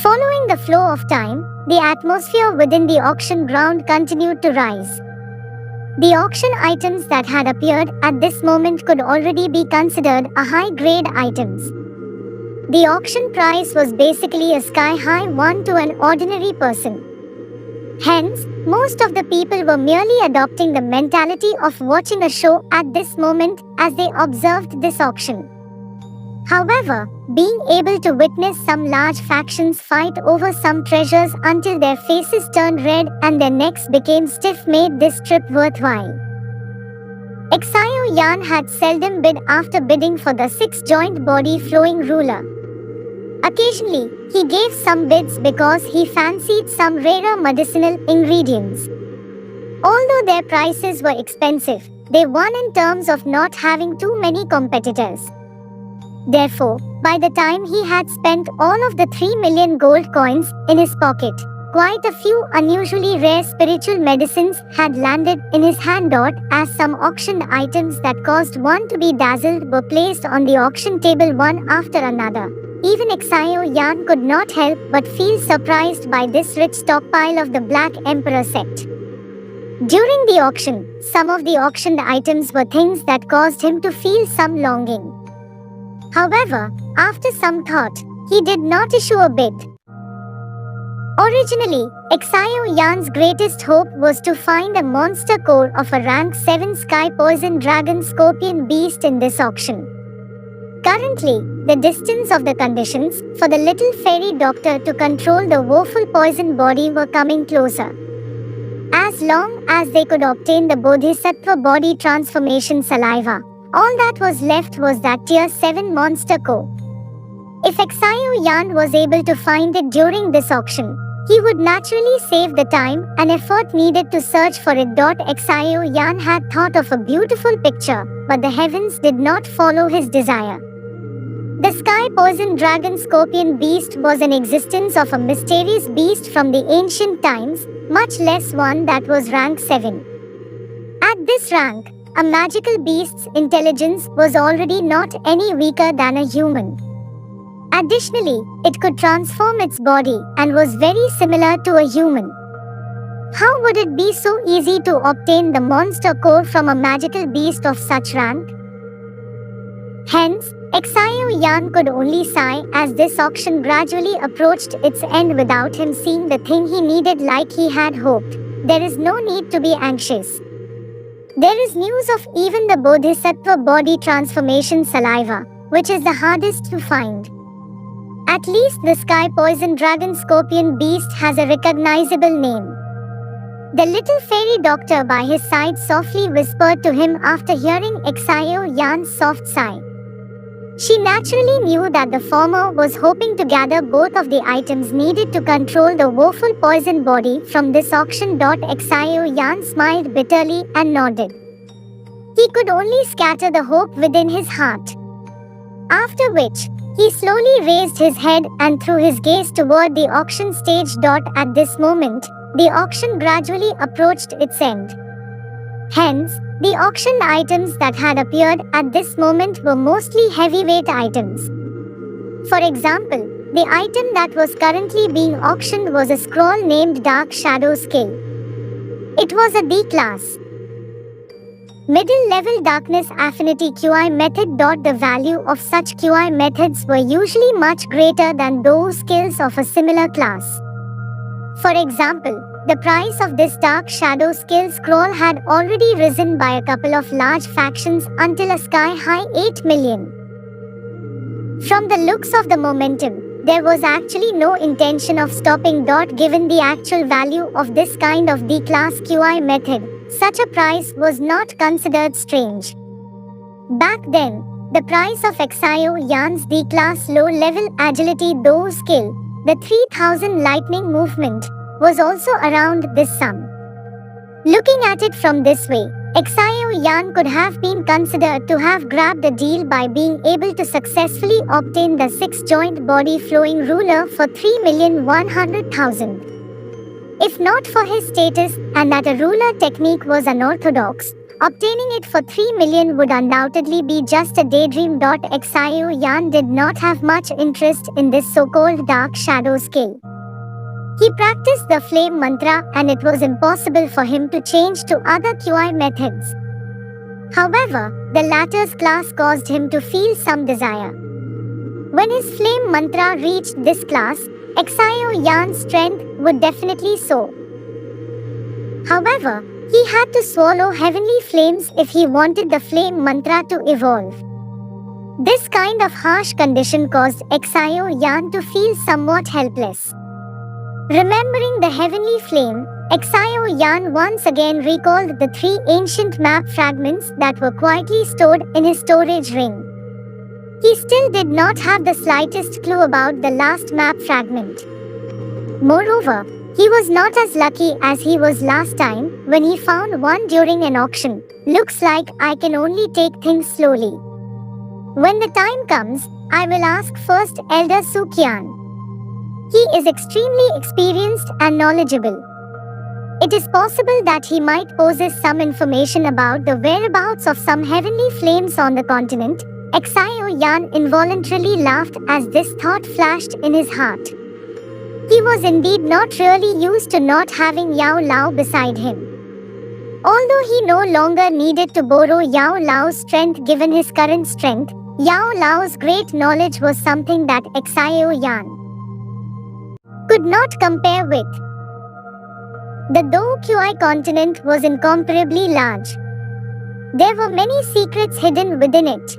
Following the flow of time, the atmosphere within the auction ground continued to rise. The auction items that had appeared at this moment could already be considered a high-grade items. The auction price was basically a sky-high one to an ordinary person. Hence, most of the people were merely adopting the mentality of watching a show at this moment as they observed this auction. However, being able to witness some large factions fight over some treasures until their faces turned red and their necks became stiff made this trip worthwhile. Exio Yan had seldom bid after bidding for the six-joint body flowing ruler. Occasionally, he gave some bids because he fancied some rarer medicinal ingredients. Although their prices were expensive, they won in terms of not having too many competitors. Therefore, by the time he had spent all of the 3 million gold coins in his pocket, quite a few unusually rare spiritual medicines had landed in his hand. As some auctioned items that caused one to be dazzled were placed on the auction table one after another. Even Exio Yan could not help but feel surprised by this rich stockpile of the Black Emperor sect. During the auction, some of the auctioned items were things that caused him to feel some longing. However, after some thought, he did not issue a bid. Originally, Exio Yan's greatest hope was to find a monster core of a rank 7 sky poison dragon scorpion beast in this auction. Currently, the distance of the conditions for the little fairy doctor to control the woeful poison body were coming closer. As long as they could obtain the Bodhisattva body transformation saliva, all that was left was that tier 7 monster core. If Exio Yan was able to find it during this auction, he would naturally save the time and effort needed to search for it. Exio Yan had thought of a beautiful picture, but the heavens did not follow his desire. The sky poison dragon scorpion beast was an existence of a mysterious beast from the ancient times, much less one that was rank 7. At this rank, a magical beast's intelligence was already not any weaker than a human. Additionally, it could transform its body and was very similar to a human. How would it be so easy to obtain the monster core from a magical beast of such rank? Hence, Exio Yan could only sigh as this auction gradually approached its end without him seeing the thing he needed like he had hoped. There is no need to be anxious. There is news of even the Bodhisattva body transformation saliva, which is the hardest to find. At least the sky poison dragon scorpion beast has a recognizable name. The little fairy doctor by his side softly whispered to him after hearing Exio Yan's soft sigh. She naturally knew that the former was hoping to gather both of the items needed to control the woeful poison body from this auction. Exio Yan smiled bitterly and nodded. He could only scatter the hope within his heart. After which, he slowly raised his head and threw his gaze toward the auction stage. At this moment, the auction gradually approached its end. Hence, the auctioned items that had appeared at this moment were mostly heavyweight items. For example, the item that was currently being auctioned was a scroll named Dark Shadow Skill. It was a D class. Middle level darkness affinity QI method. The value of such QI methods were usually much greater than those skills of a similar class. For example, the price of this Dark Shadow Skill scroll had already risen by a couple of large factions until a sky-high 8 million. From the looks of the momentum, there was actually no intention of stopping. Given the actual value of this kind of D-class QI method, such a price was not considered strange. Back then, the price of Exio Yan's D-class low-level agility though skill, the 3000 lightning movement, was also around this sum. Looking at it from this way, Exio Yan could have been considered to have grabbed a deal by being able to successfully obtain the 6-joint body flowing ruler for 3,100,000. If not for his status and that a ruler technique was unorthodox, Obtaining it for 3 million would undoubtedly be just a daydream. Xiao Yan did not have much interest in this so-called dark shadow skill. He practiced the flame mantra and it was impossible for him to change to other QI methods. However, the latter's class caused him to feel some desire. When his flame mantra reached this class, Xiao Yan's strength would definitely soar. However, he had to swallow heavenly flames if he wanted the flame mantra to evolve. This kind of harsh condition caused Xiao Yan to feel somewhat helpless. Remembering the heavenly flame, Xiao Yan once again recalled the 3 ancient map fragments that were quietly stored in his storage ring. He still did not have the slightest clue about the last map fragment. Moreover, he was not as lucky as he was last time when he found one during an auction. Looks like I can only take things slowly. When the time comes, I will ask first Elder Sukyan. He is extremely experienced and knowledgeable. It is possible that he might possess some information about the whereabouts of some heavenly flames on the continent. Xiao Yan involuntarily laughed as this thought flashed in his heart. He was indeed not really used to not having Yao Lao beside him. Although he no longer needed to borrow Yao Lao's strength given his current strength, Yao Lao's great knowledge was something that Xiao Yan could not compare with. The Do Qi continent was incomparably large. There were many secrets hidden within it.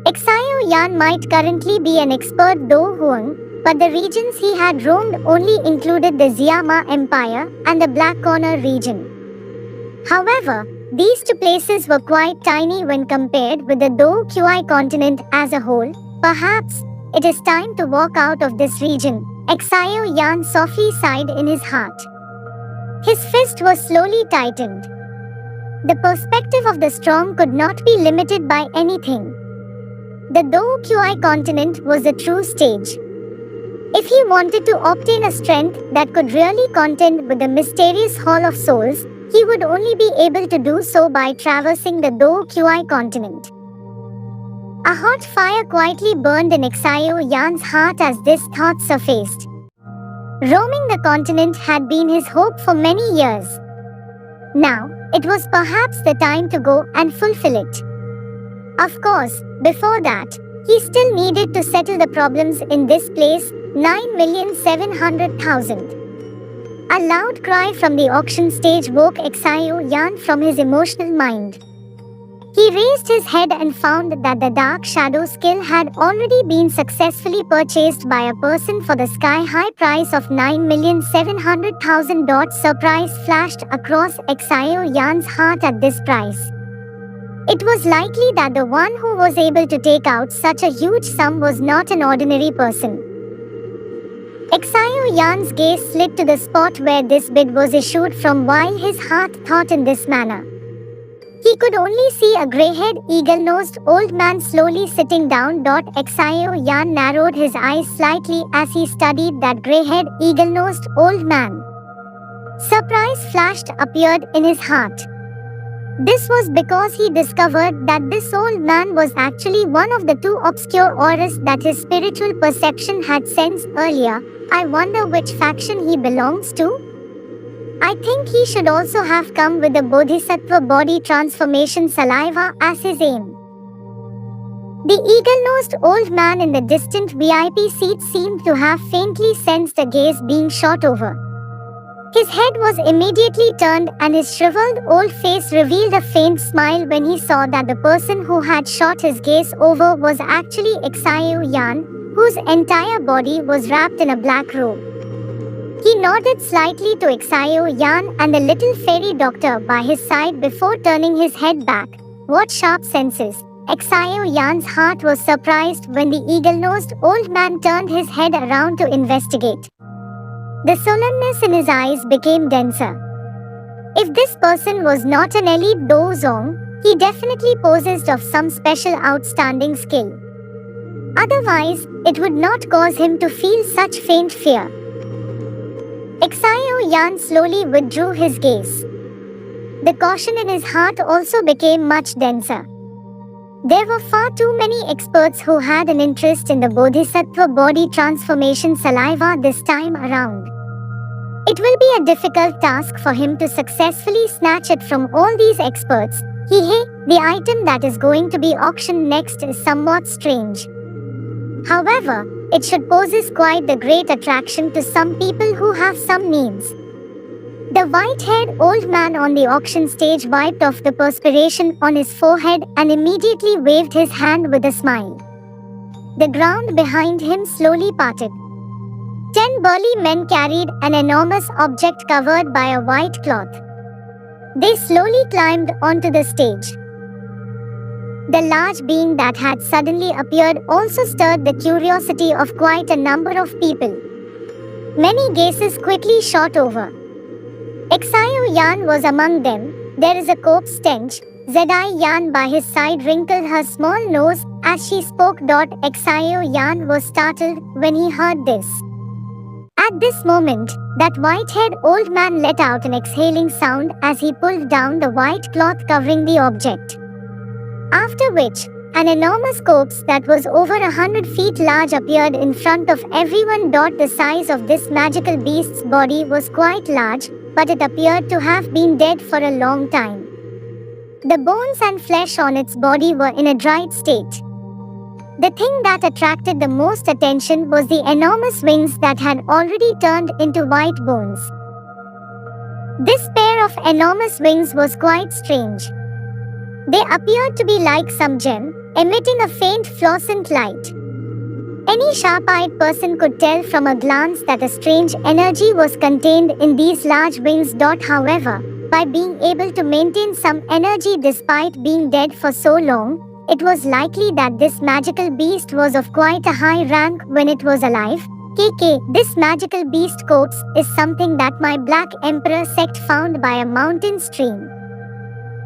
Xiao Yan might currently be an expert Do Huang, but the regions he had roamed only included the Xiama Empire and the Black Corner region. However, these 2 places were quite tiny when compared with the Do Qi continent as a whole. Perhaps it is time to walk out of this region. Xiao Yan softly sighed in his heart. His fist was slowly tightened. The perspective of the strong could not be limited by anything. The Do Qi continent was the true stage. If he wanted to obtain a strength that could really contend with the mysterious Hall of Souls, he would only be able to do so by traversing the Do Qi continent. A hot fire quietly burned in Xiao Yan's heart as this thought surfaced. Roaming the continent had been his hope for many years. Now, it was perhaps the time to go and fulfill it. Of course, before that, he still needed to settle the problems in this place. 9,700,000. A loud cry from the auction stage woke Xiao Yan from his emotional mind. He raised his head and found that the dark shadow skill had already been successfully purchased by a person for the sky-high price of 9,700,000. Surprise flashed across Xiao Yan's heart at this price. It was likely that the one who was able to take out such a huge sum was not an ordinary person. Xiao Yan's gaze slid to the spot where this bid was issued from while his heart thought in this manner. He could only see a grey-haired, eagle-nosed old man slowly sitting down. Xiao Yan narrowed his eyes slightly as he studied that grey-haired, eagle-nosed old man. Surprise flashed appeared in his heart. This was because he discovered that this old man was actually one of the 2 obscure auras that his spiritual perception had sensed earlier. I wonder which faction he belongs to? I think he should also have come with the Bodhisattva body transformation saliva as his aim. The eagle-nosed old man in the distant VIP seat seemed to have faintly sensed a gaze being shot over. His head was immediately turned and his shriveled old face revealed a faint smile when he saw that the person who had shot his gaze over was actually Xiao Yan, whose entire body was wrapped in a black robe. He nodded slightly to Xiao Yan and the little fairy doctor by his side before turning his head back. What sharp senses! Xiao Yan's heart was surprised when the eagle-nosed old man turned his head around to investigate. The solemnness in his eyes became denser. If this person was not an elite Dozong, he definitely possessed of some special outstanding skill. Otherwise, it would not cause him to feel such faint fear. Xiao Yan slowly withdrew his gaze. The caution in his heart also became much denser. There were far too many experts who had an interest in the Bodhisattva body transformation saliva this time around. It will be a difficult task for him to successfully snatch it from all these experts. The item that is going to be auctioned next is somewhat strange. However, it should poses quite the great attraction to some people who have some needs. The white-haired old man on the auction stage wiped off the perspiration on his forehead and immediately waved his hand with a smile. The ground behind him slowly parted. 10 burly men carried an enormous object covered by a white cloth. They slowly climbed onto the stage. The large being that had suddenly appeared also stirred the curiosity of quite a number of people. Many gazes quickly shot over. Exio Yan was among them. There is a corpse stench. Zedai Yan by his side wrinkled her small nose as she spoke. Exio Yan was startled when he heard this. At this moment, that white-haired old man let out an exhaling sound as he pulled down the white cloth covering the object. After which, an enormous corpse that was over 100 feet large appeared in front of everyone. The size of this magical beast's body was quite large, but it appeared to have been dead for a long time. The bones and flesh on its body were in a dried state. The thing that attracted the most attention was the enormous wings that had already turned into white bones. This pair of enormous wings was quite strange. They appeared to be like some gem, emitting a faint fluorescent light. Any sharp-eyed person could tell from a glance that a strange energy was contained in these large wings. However, by being able to maintain some energy despite being dead for so long, it was likely that this magical beast was of quite a high rank when it was alive. This magical beast corpse is something that my Black Emperor sect found by a mountain stream.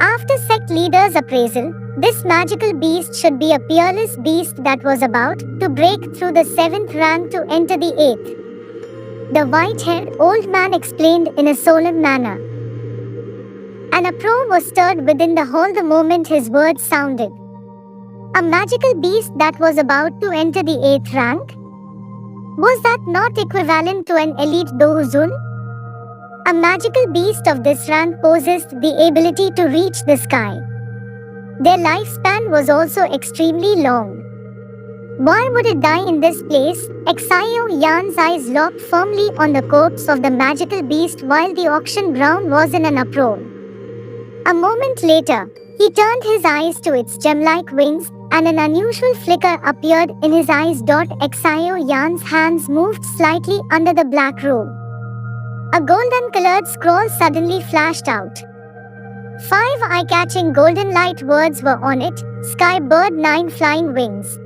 After sect leader's appraisal, this magical beast should be a peerless beast that was about to break through the 7th rank to enter the 8th. The white-haired old man explained in a solemn manner. An uproar was stirred within the hall the moment his words sounded. A magical beast that was about to enter the 8th rank? Was that not equivalent to an elite Dohuzul? A magical beast of this rank possessed the ability to reach the sky. Their lifespan was also extremely long. Why would it die in this place? Exio Yan's eyes locked firmly on the corpse of the magical beast while the auction ground was in an uproar. A moment later, he turned his eyes to its gem-like wings, and an unusual flicker appeared in his eyes. Exio Yan's hands moved slightly under the black robe. A golden-colored scroll suddenly flashed out. 5 eye-catching golden light words were on it: Sky Bird 9 Flying Wings.